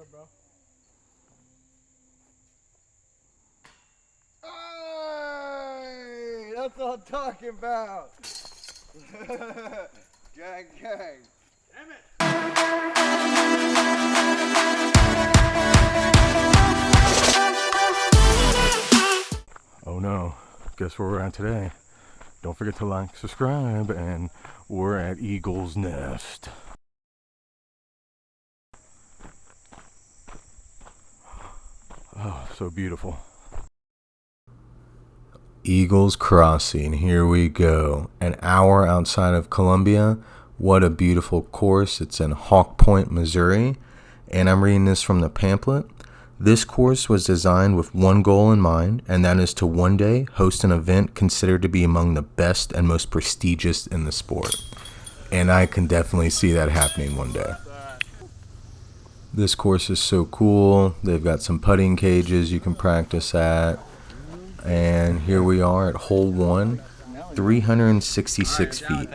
good, bro. Hey, that's what I'm talking about. Gang, gang. Damn it. Oh no, guess where we're at today? Don't forget to like, subscribe, and we're at Eagle's Nest. Oh, so beautiful. Eagles Crossing, here we go. An hour outside of Columbia. What a beautiful course. It's in Hawk Point, Missouri. And I'm reading this from the pamphlet. This course was designed with one goal in mind, and that is to one day host an event considered to be among the best and most prestigious in the sport. And I can definitely see that happening one day. This course is so cool. They've got some putting cages you can practice at. And here we are at hole 1, 366 feet.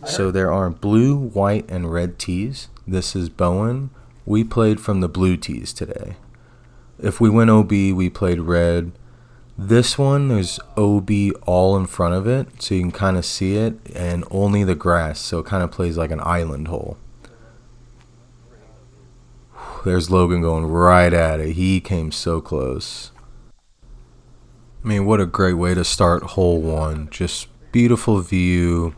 So there are blue, white, and red tees. This is Bowen. We played from the blue tees today. If we went OB, we played red. This one, there's OB all in front of it, so you can kind of see it, and only the grass, so it kind of plays like an island hole. There's Logan going right at it. He came so close. I mean, what a great way to start hole 1. Just beautiful view.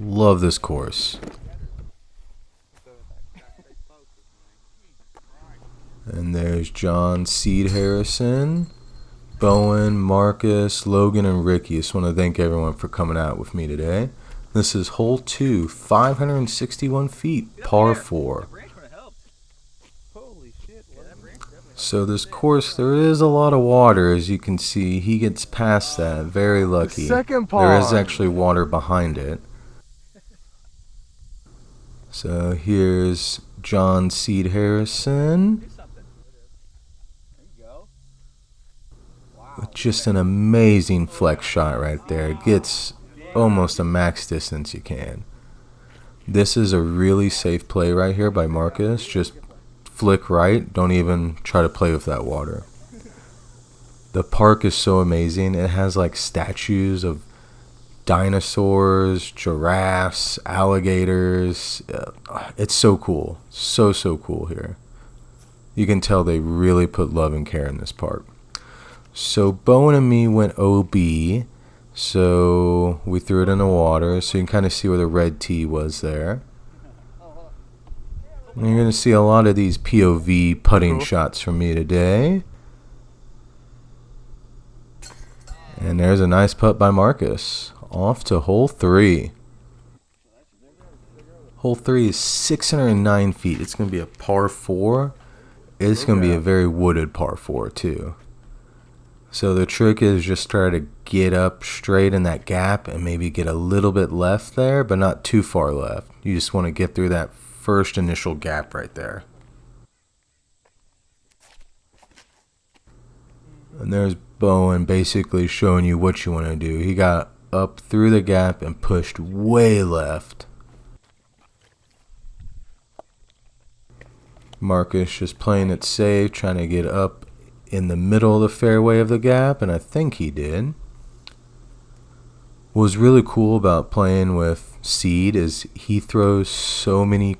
Love this course. And there's John Seed Harrison, Bowen, Marcus, Logan, and Ricky. Just want to thank everyone for coming out with me today. This is hole 2, 561 feet, par 4. So this course, there is a lot of water, as you can see. He gets past that, very lucky. There is actually water behind it. So here's John Seed Harrison. With just an amazing flex shot right there. It gets almost a max distance you can. This is a really safe play right here by Marcus. Just flick right. Don't even try to play with that water. The park is so amazing. It has like statues of dinosaurs, giraffes, alligators. It's so cool. So cool here. You can tell they really put love and care in this park. So Bowen and me went OB. So we threw it in the water. So you can kind of see where the red tee was there. And you're going to see a lot of these POV putting shots from me today. And there's a nice putt by Marcus. Off to hole 3. Hole 3 is 609 feet. It's going to be a par 4. It's going to be a very wooded par 4 too. So the trick is just try to get up straight in that gap and maybe get a little bit left there, but not too far left. You just want to get through that first initial gap right there. And there's Bowen basically showing you what you want to do. He got up through the gap and pushed way left. Marcus just playing it safe, trying to get up in the middle of the fairway of the gap, and I think he did. What was really cool about playing with Seed is he throws so many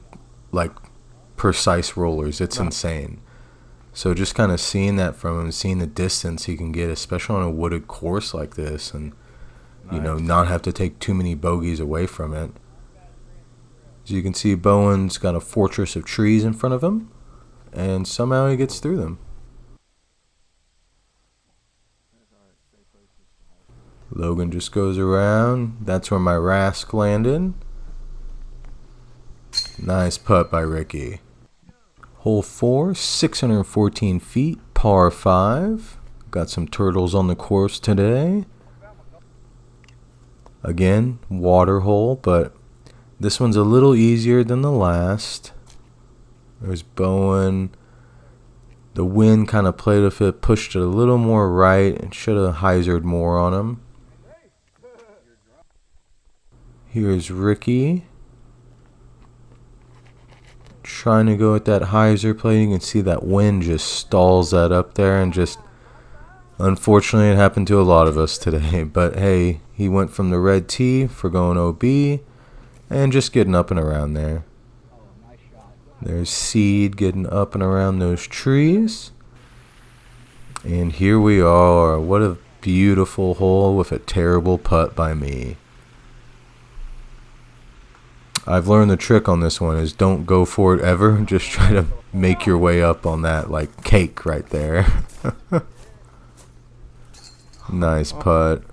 like precise rollers. It's insane. So just kind of seeing that from him, seeing the distance he can get, especially on a wooded course like this, and you know, not have to take too many bogeys away from it. As you can see, Bowen's got a fortress of trees in front of him, and somehow he gets through them. Logan just goes around. That's where my Rask landed. Nice putt by Ricky. Hole 4, 614 feet, par 5. Got some turtles on the course today. Again, water hole, but this one's a little easier than the last. There's Bowen. The wind kind of played with it, pushed it a little more right, and should have hyzered more on him. Here's Ricky. trying to go at that hyzer plate. You can see that wind just stalls that up there, and just unfortunately it happened to a lot of us today. But hey, he went from the red tee for going OB and just getting up and around there. There's Seed getting up and around those trees. And here we are. What a beautiful hole with a terrible putt by me. I've learned the trick on this one is don't go for it ever. Just try to make your way up on that like cake right there. Nice putt.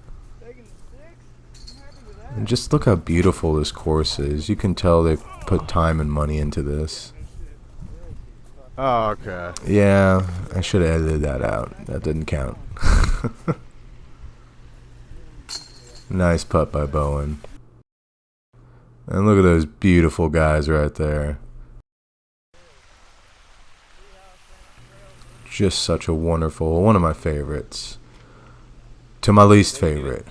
And just look how beautiful this course is. You can tell they put time and money into this. Oh, okay. Yeah, I should have edited that out. That didn't count. Nice putt by Bowen. And look at those beautiful guys right there. Just such a wonderful, one of my favorites. To my least favorite.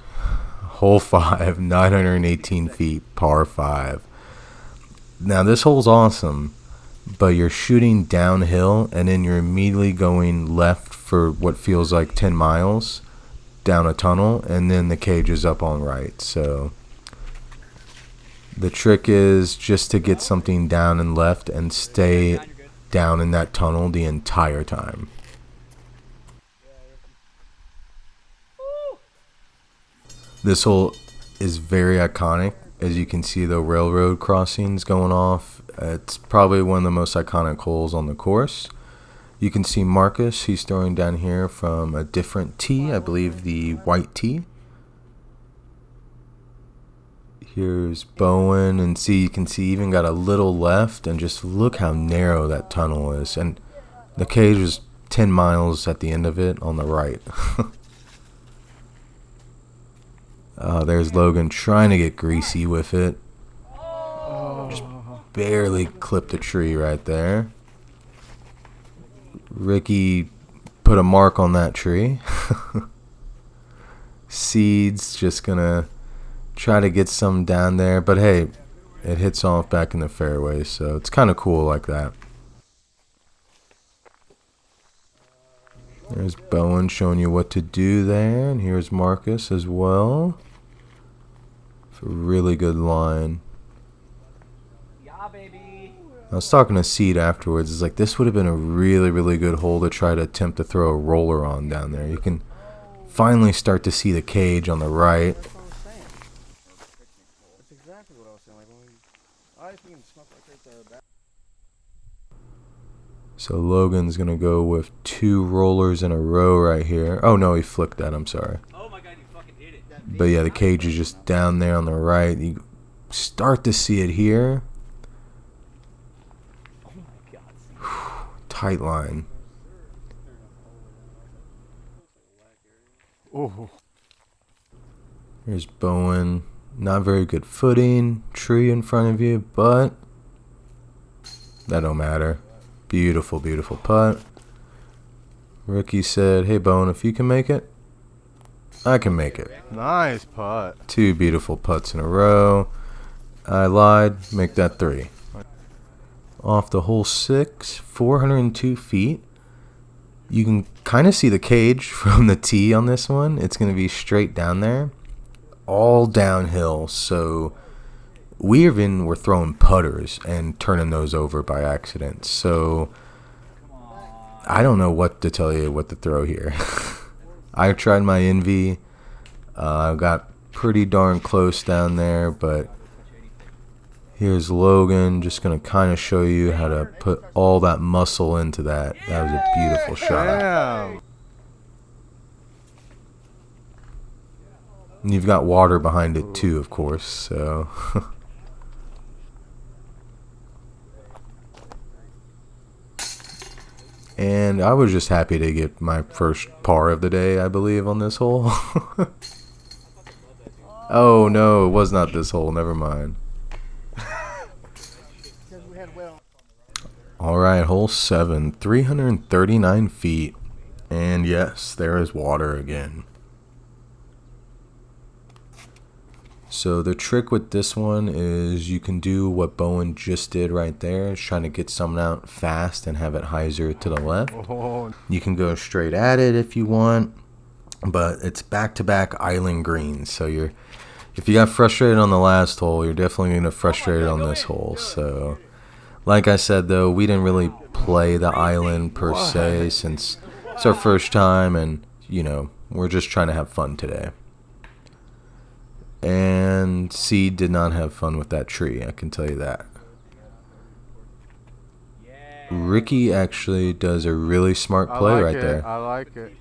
Hole 5, 918 feet, par 5. Now this hole's awesome, but you're shooting downhill and then you're immediately going left for what feels like 10 miles down a tunnel, and then the cage is up on right. So the trick is just to get something down and left and stay down in that tunnel the entire time. This hole is very iconic. As you can see, the railroad crossings going off. It's probably one of the most iconic holes on the course. You can see Marcus. He's throwing down here from a different tee. I believe the white tee. Here's Bowen, and see, you can see even got a little left, and just look how narrow that tunnel is. And the cage is 10 miles at the end of it on the right. There's Logan trying to get greasy with it. Just barely clipped a tree right there. Ricky put a mark on that tree. Seed's just gonna try to get some down there, but hey, it hits off back in the fairway, so it's kind of cool like that. There's Bowen showing you what to do there, and here's Marcus as well. It's a really good line. Yeah, baby. I was talking to Seed afterwards. It's like, this would have been a really, really good hole to try to attempt to throw a roller on down there. You can finally start to see the cage on the right. That's exactly what I was saying. Like when I think smoke like right there. So Logan's going to go with 2 rollers in a row right here. Oh, no, he flicked that. I'm sorry. Oh my god, you fucking hit it. But yeah, the cage is just down there on the right. You start to see it here. Oh my god. Tight line. Oh. Here's Bowen. Not very good footing. Tree in front of you, but that don't matter. Beautiful, beautiful putt. Ricky said, hey, Bowen, if you can make it, I can make it. Nice putt. 2 beautiful putts in a row. I lied. Make that 3. Off the hole 6, 402 feet. You can kind of see the cage from the tee on this one. It's going to be straight down there. All downhill. So we even were throwing putters and turning those over by accident. So I don't know what to tell you what to throw here. I tried my envy. I got pretty darn close down there, but here's Logan, just going to kind of show you how to put all that muscle into that. That was a beautiful shot. Damn. And you've got water behind it too, of course, so. And I was just happy to get my first par of the day, I believe, on this hole. Oh, no, it was not this hole. Never mind. All right, hole 7, 339 feet. And yes, there is water again. So the trick with this one is you can do what Bowen just did right there. Is trying to get someone out fast and have it hyzer to the left. Oh, You can go straight at it if you want, but it's back-to-back island greens. So if you got frustrated on the last hole, you're definitely going to frustrate on this hole. So like I said, though, we didn't really play the island per se since it's our first time, and, you know, we're just trying to have fun today. And Seed did not have fun with that tree, I can tell you that. Ricky actually does a really smart play right there. I like it.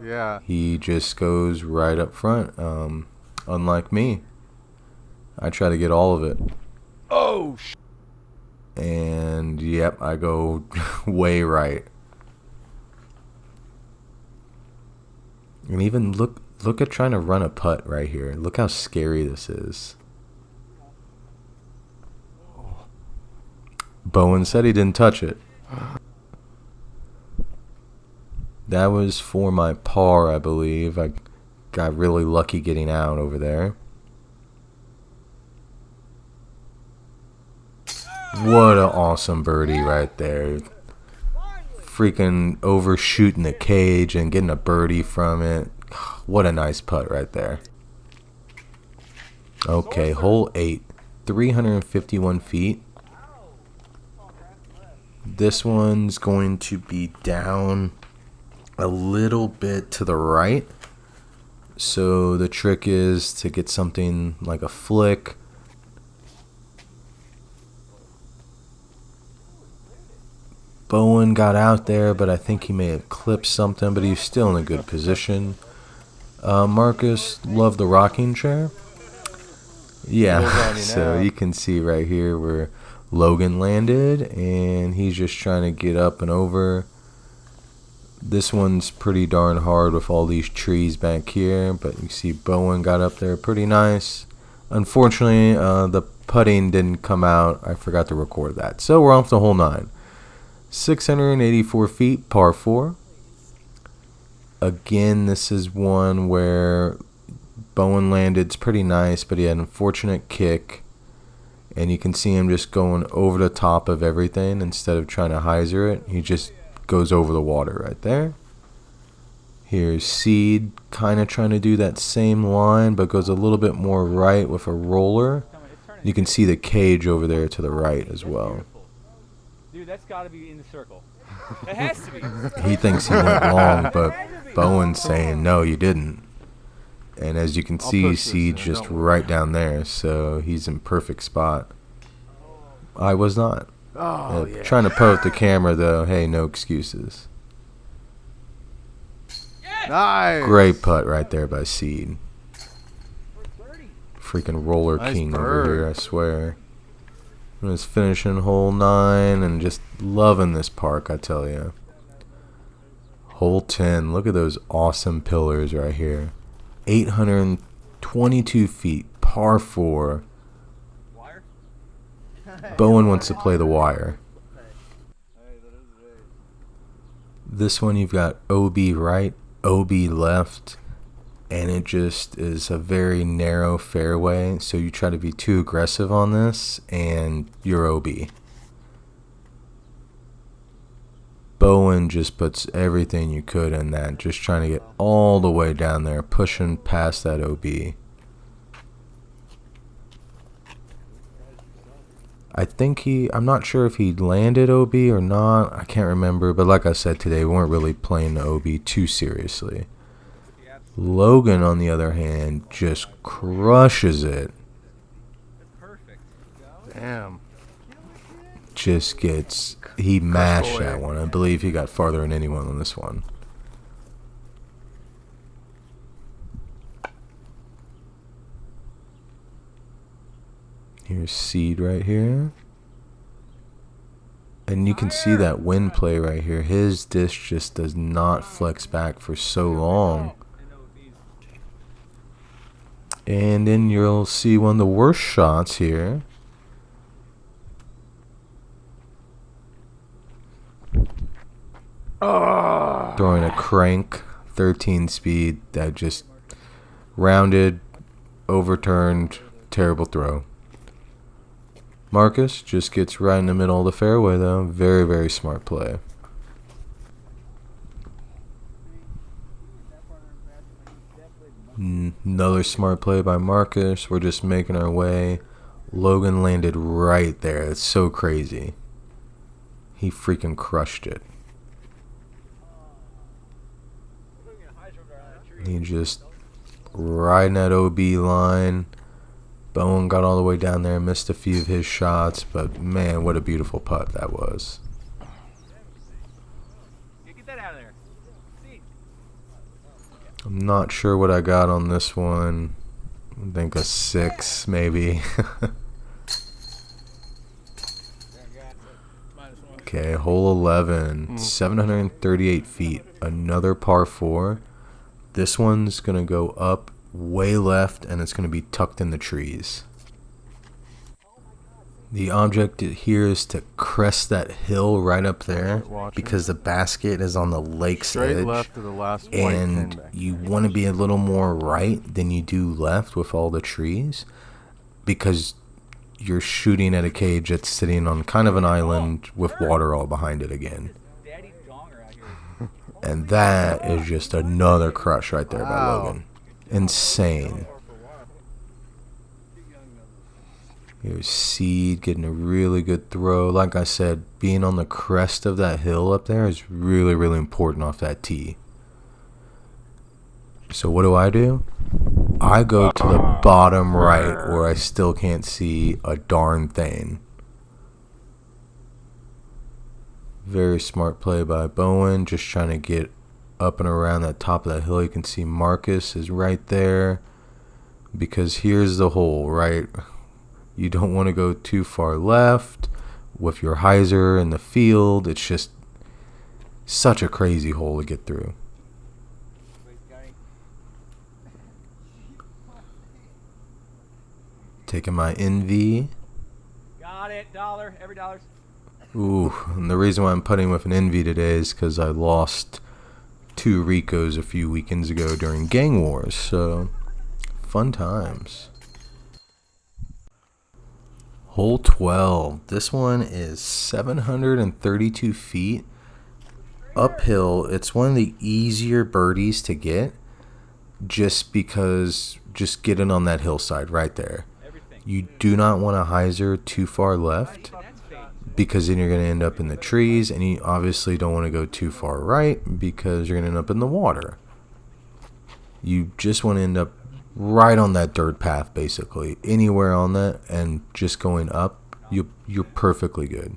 Yeah. He just goes right up front. Unlike me, I try to get all of it. Oh, And yep, I go way right. And even look at trying to run a putt right here. Look how scary this is. Bowen said he didn't touch it. That was for my par, I believe. I got really lucky getting out over there. What an awesome birdie right there. Freaking overshooting the cage and getting a birdie from it. What a nice putt right there. Okay, hole 8. 351 feet. This one's going to be down a little bit to the right. So the trick is to get something like a flick. Bowen got out there, but I think he may have clipped something, but he's still in a good position. Marcus loved the rocking chair. Yeah, so you can see right here where Logan landed, and he's just trying to get up and over. This one's pretty darn hard with all these trees back here, but you see Bowen got up there pretty nice. Unfortunately, the putting didn't come out. I forgot to record that. So we're off to hole 9. 684 feet, par 4. Again, this is one where Bowen landed. It's pretty nice, but he had an unfortunate kick. And you can see him just going over the top of everything instead of trying to hyzer it. He just goes over the water right there. Here's Seed kind of trying to do that same line, but goes a little bit more right with a roller. You can see the cage over there to the right as well. Dude, that's got to be in the circle. It has to be. He thinks he went long, but Bowen's saying, no, you didn't. And as you can see, Seed's just right down there, so he's in perfect spot. I was not. Oh, yeah. Trying to poke the camera, though. Hey, no excuses. Nice. Great putt right there by Seed. Freaking roller Nice king over bird. here, I swear. I'm just finishing hole 9 and just loving this park, I tell you. Hole 10. Look at those awesome pillars right here. 822 feet, par 4. Bowen wants to play the wire. This one you've got OB right, OB left, and it just is a very narrow fairway, so you try to be too aggressive on this, and you're OB. Bowen just puts everything you could in that, just trying to get all the way down there, pushing past that OB. I think I'm not sure if he landed OB or not. I can't remember. But like I said today, we weren't really playing the OB too seriously. Logan, on the other hand, just crushes it. Damn. Just gets... He mashed that one. I believe he got farther than anyone on this one. Here's Seed right here. And you can see that wind play right here. His disc just does not flex back for so long. And then you'll see one of the worst shots here. Throwing a crank, 13 speed, that just rounded, overturned, Terrible throw. Marcus just gets right in the middle of the fairway, though. Very, very smart play. Another smart play by Marcus. We're just making our way. Logan landed right there. It's so crazy. He freaking crushed it. He just riding that OB line. Bowen got all the way down there, missed a few of his shots, but man, what a beautiful putt that was. Get that out of there. See. I'm not sure what I got on this one. I think a 6, maybe. Okay, hole 11, 738 feet, another par 4. This one's going to go up way left, and it's going to be tucked in the trees. The object here is to crest that hill right up there because the basket is on the lake's Straight edge, left to the last white pin and back. you want to be a little more right than you do left with all the trees because you're shooting at a cage that's sitting on kind of an island with water all behind it again. Daddy Donger out here. And that is just another crush right there by Wow. Logan. Insane. Here's Seed getting a really good throw. Like I said, being on the crest of that hill up there is really, really important off that tee. So what do? I go to the bottom right where I still can't see a darn thing. Very smart play by Bowen, just trying to get up and around that top of that hill. You can see Marcus is right there because here's the hole, right? You don't want to go too far left with your hyzer in the field. It's just such a crazy hole to get through. Taking my NV. Got it. Dollar. Every dollar's. Ooh, and the reason why I'm putting with an NV today is because I lost 2 Ricos a few weekends ago during Gang Wars. So, fun times. Hole 12. This one is 732 feet. Uphill. It's one of the easier birdies to get just because just getting on that hillside right there. You do not want a hyzer too far left because then you're going to end up in the trees, and you obviously don't want to go too far right because you're going to end up in the water. You just want to end up right on that dirt path, basically. Anywhere on that, and just going up, you're perfectly good.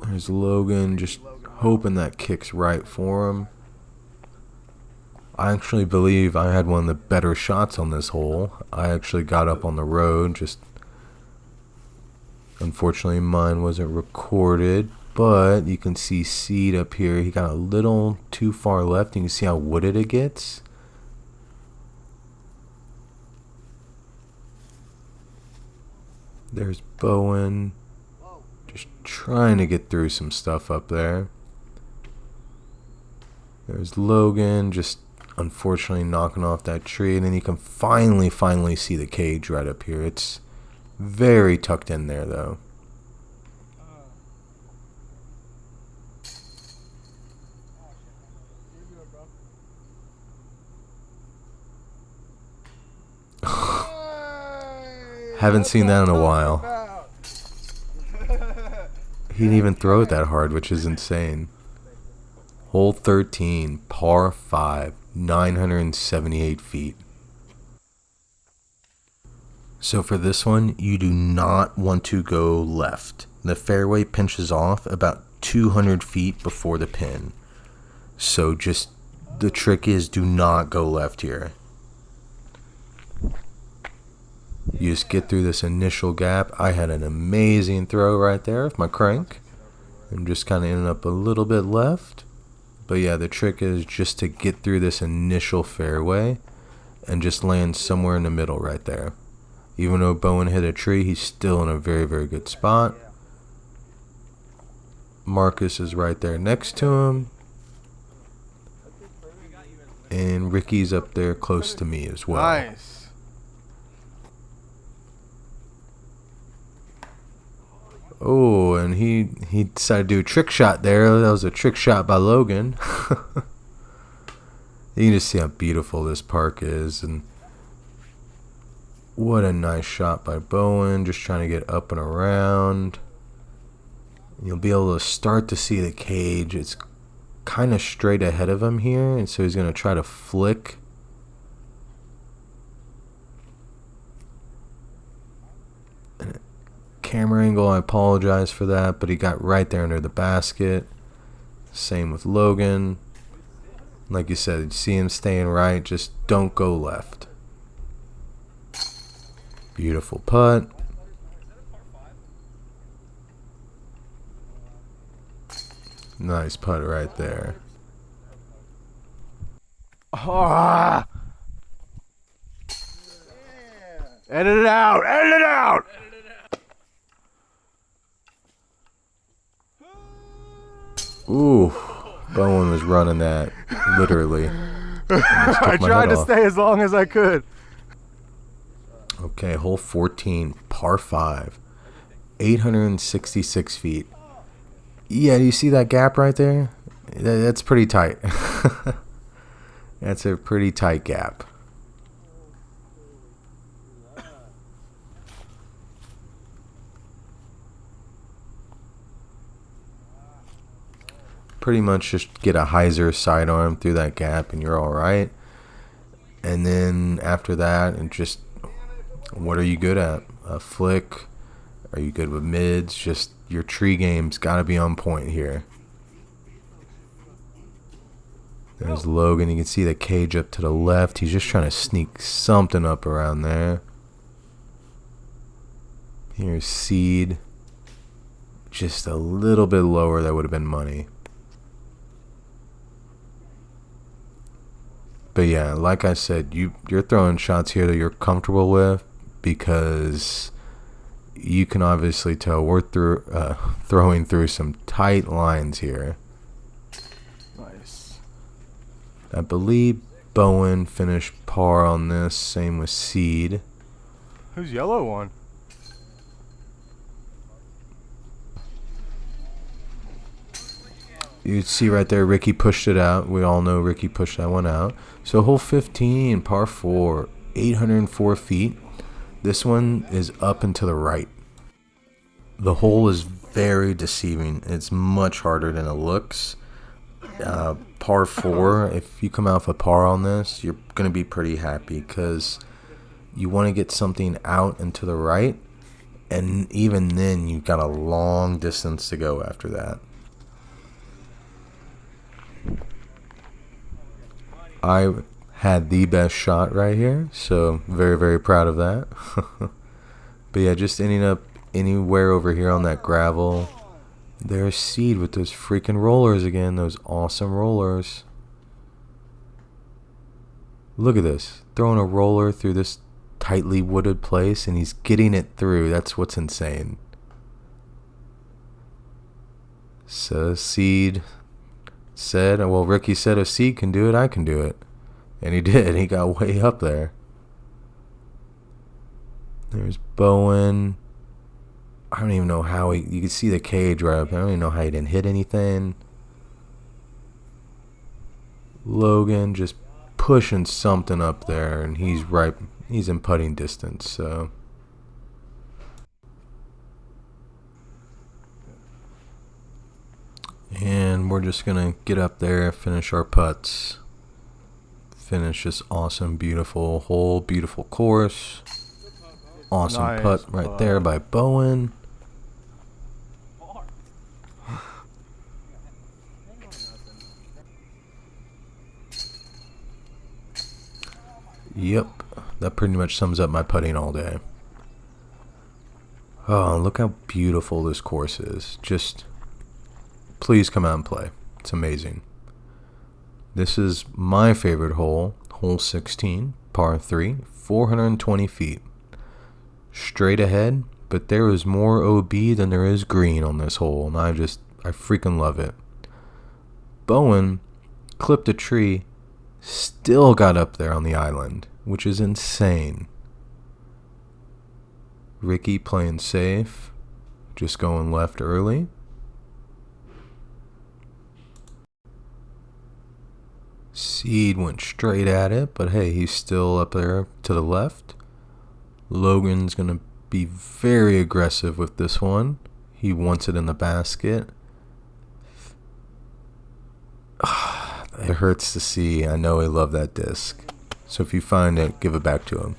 There's Logan, just hoping that kicks right for him. I actually believe I had one of the better shots on this hole. I actually got up on the road, just unfortunately mine wasn't recorded, but you can see Seed up here. He got a little too far left. You can see how wooded it gets. There's Bowen, just trying to get through some stuff up there. There's Logan, just unfortunately knocking off that tree, and then you can finally see the cage right up here. It's very tucked in there, though. Haven't seen that in a while. He didn't even throw it that hard, which is insane. Hole 13, par 5, 978 feet. So for this one, you do not want to go left. The fairway pinches off about 200 feet before the pin. So just, the trick is do not go left here. You just get through this initial gap. I had an amazing throw right there with my crank. And just kind of ended up a little bit left. But yeah, the trick is just to get through this initial fairway and just land somewhere in the middle right there. Even though Bowen hit a tree, he's still in a very, very good spot. Marcus is right there next to him. And Ricky's up there close to me as well. Nice. Oh, and he decided to do a trick shot there. That was a trick shot by Logan. You can just see how beautiful this park is, and what a nice shot by Bowen, just trying to get up and around. You'll be able to start to see the cage. It's kind of straight ahead of him here, and so he's going to try to flick. Camera angle, I apologize for that, but he got right there under the basket. Same with Logan. Like you said, you see him staying right, just don't go left. Beautiful putt. Nice putt right there. Ah! Edit it out! Edit it out! Ooh, Bowen was running that, literally. I tried to stay as long as I could. Okay, hole 14, par 5, 866 feet. Yeah, do you see that gap right there? That's pretty tight. That's a pretty tight gap. Pretty much just get a hyzer sidearm through that gap and you're all right. And then after that, and just what are you good at? A flick? Are you good with mids? Just your tree game's got to be on point here. There's Logan. You can see the cage up to the left. He's just trying to sneak something up around there. Here's Seed. Just a little bit lower. That would have been money. But yeah, like I said, you're throwing shots here that you're comfortable with, because you can obviously tell we're throwing through some tight lines here. Nice. I believe Bowen finished par on this. Same with Seed. Who's yellow one? You see right there, Ricky pushed it out. We all know Ricky pushed that one out. So hole 15, par 4, 804 feet. This one is up and to the right. The hole is very deceiving. It's much harder than it looks. Par 4, if you come out with a par on this, you're going to be pretty happy, because you want to get something out and to the right. And even then, you've got a long distance to go after that. I had the best shot right here, so very, very proud of that. But yeah, just ending up anywhere over here on that gravel. There's Seed with those freaking rollers again, those awesome rollers. Look at this, throwing a roller through this tightly wooded place, and he's getting it through. That's what's insane. So Seed said, well, Ricky said if Seed can do it, I can do it. And he did. He got way up there. There's Bowen. I don't even know how you can see the cage right up there. I don't even know how he didn't hit anything. Logan just pushing something up there, and he's in putting distance, so. And we're just going to get up there, finish our putts. Finish this awesome, beautiful hole, beautiful course. Awesome Nice putt right there by Bowen. Yep, that pretty much sums up my putting all day. Oh, look how beautiful this course is. Just please come out and play. It's amazing. This is my favorite hole, hole 16, par 3, 420 feet. Straight ahead, but there is more OB than there is green on this hole, and I freaking love it. Bowen clipped a tree Still got up there on the island, which is insane. Ricky playing safe, just going left early. Seed went straight at it, but hey, he's still up there to the left. Logan's going to be very aggressive with this one. He wants it in the basket. It hurts to see. I know he loved that disc. So if you find it, give it back to him.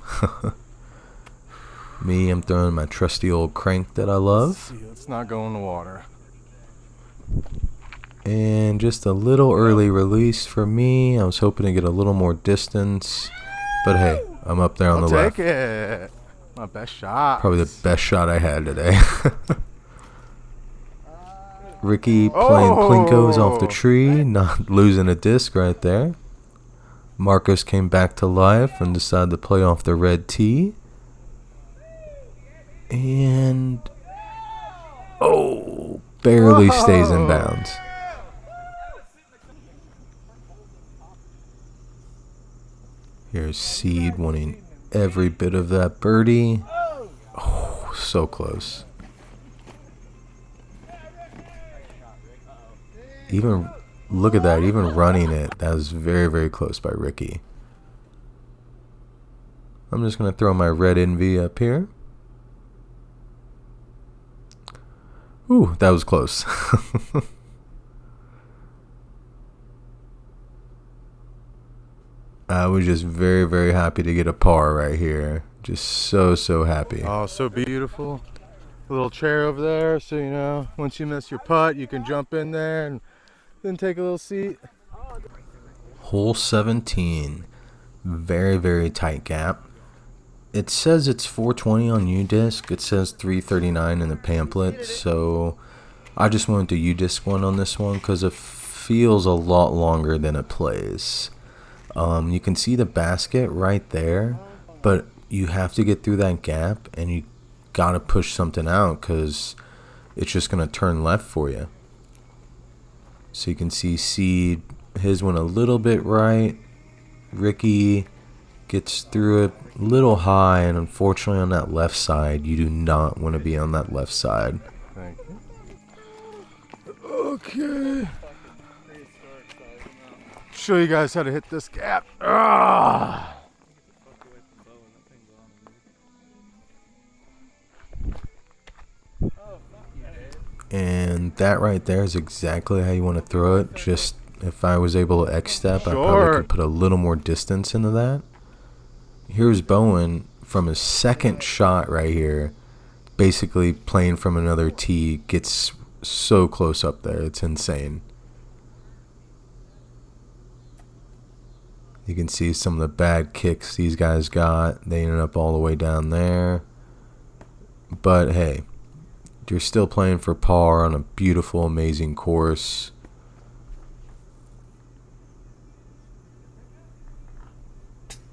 Me, I'm throwing my trusty old crank that I love. Let's not go in the water. And just a little early release for me. I was hoping to get a little more distance. But hey, I'm up there on the left. Take it. My best shot. Probably the best shot I had today. Ricky playing Plinkos off the tree, not losing a disc right there. Marcus came back to life and decided to play off the red tee. And barely stays in bounds. Here's Seed wanting every bit of that birdie. Oh, so close. Even look at that, even running it, that was very, very close by Ricky. I'm just going to throw my red envy up here. Ooh, that was close. I was just very, very happy to get a par right here. Just so, so happy. Oh, so beautiful. A little chair over there, so you know, once you miss your putt, you can jump in there and then take a little seat. Hole 17. Very, very tight gap. It says it's 420 on UDisc. It says 339 in the pamphlet. So I just went to UDisc one on this one because it feels a lot longer than it plays. You can see the basket right there, but you have to get through that gap and you gotta push something out because it's just gonna turn left for you. So you can see Seed, his went a little bit right. Ricky gets through it a little high, and unfortunately on that left side, you do not want to be on that left side. Thank you. Okay. Show you guys how to hit this gap. And that right there is exactly how you want to throw it. Just if I was able to X-step, I probably could put a little more distance into that. Here's Bowen from his second shot right here, basically playing from another tee, gets so close up there. It's insane. You can see some of the bad kicks these guys got. They ended up all the way down there. But hey, you're still playing for par on a beautiful, amazing course.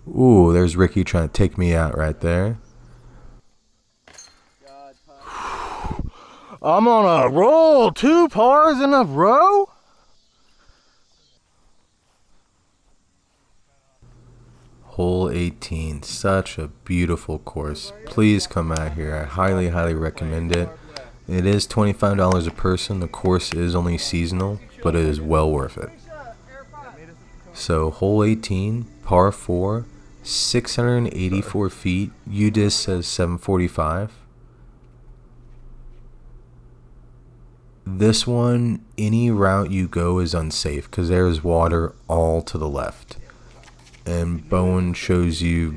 Ooh, there's Ricky trying to take me out right there. I'm on a roll. 2 pars in a row. Hole 18, such a beautiful course. Please come out here. I highly, highly recommend it. It is $25 a person. The course is only seasonal, but it is well worth it. So hole 18, par 4, 684 feet. UDisc says 745. This one, any route you go is unsafe because there is water all to the left. And Bowen shows you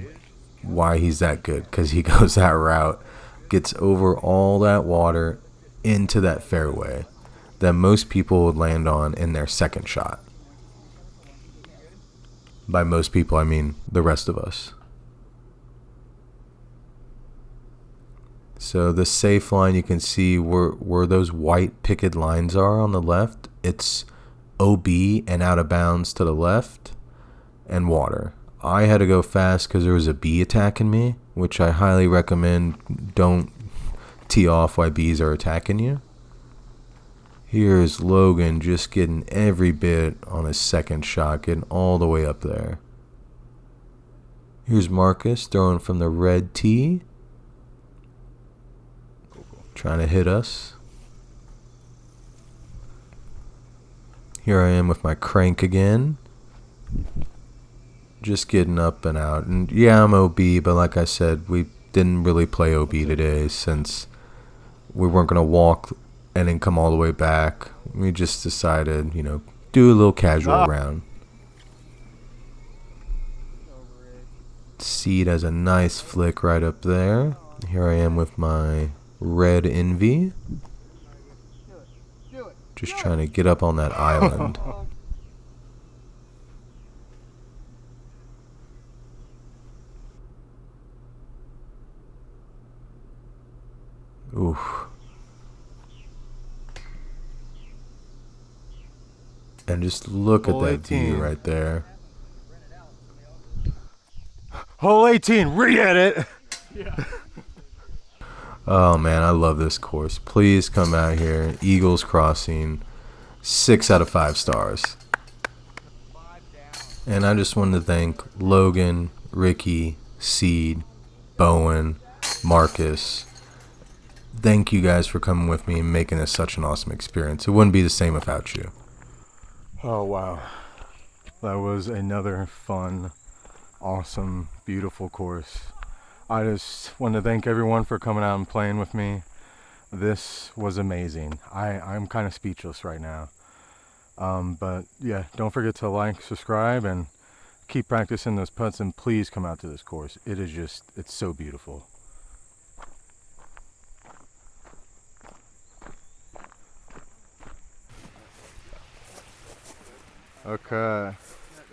why he's that good, because he goes that route, gets over all that water into that fairway that most people would land on in their second shot. By most people, I mean the rest of us. So the safe line, you can see where those white picket lines are on the left. It's OB and out of bounds to the left. And water. I had to go fast because there was a bee attacking me, which I highly recommend. Don't tee off while bees are attacking you. Here's Logan just getting every bit on his second shot, getting all the way up there. Here's Marcus throwing from the red tee. Trying to hit us. Here I am with my crank again. Just getting up and out. And yeah, I'm OB, but like I said, we didn't really play OB today since we weren't going to walk and then come all the way back. We just decided, do a little casual round. Seed has a nice flick right up there. Here I am with my red Envy. Just trying to get up on that island. Oof. And just look at that view right there. Hole 18, re-hit it. Yeah. Oh man, I love this course. Please come out here. Eagles Crossing, 6 out of 5 stars. And I just wanted to thank Logan, Ricky, Seed, Bowen, Marcus. Thank you guys for coming with me and making this such an awesome experience. It wouldn't be the same without you. Oh wow, that was another fun, awesome, beautiful course. I just want to thank everyone for coming out and playing with me. This was amazing. I'm kind of speechless right now. But yeah, don't forget to like, subscribe, and keep practicing those putts, and please come out to this course. It's so beautiful. Okay.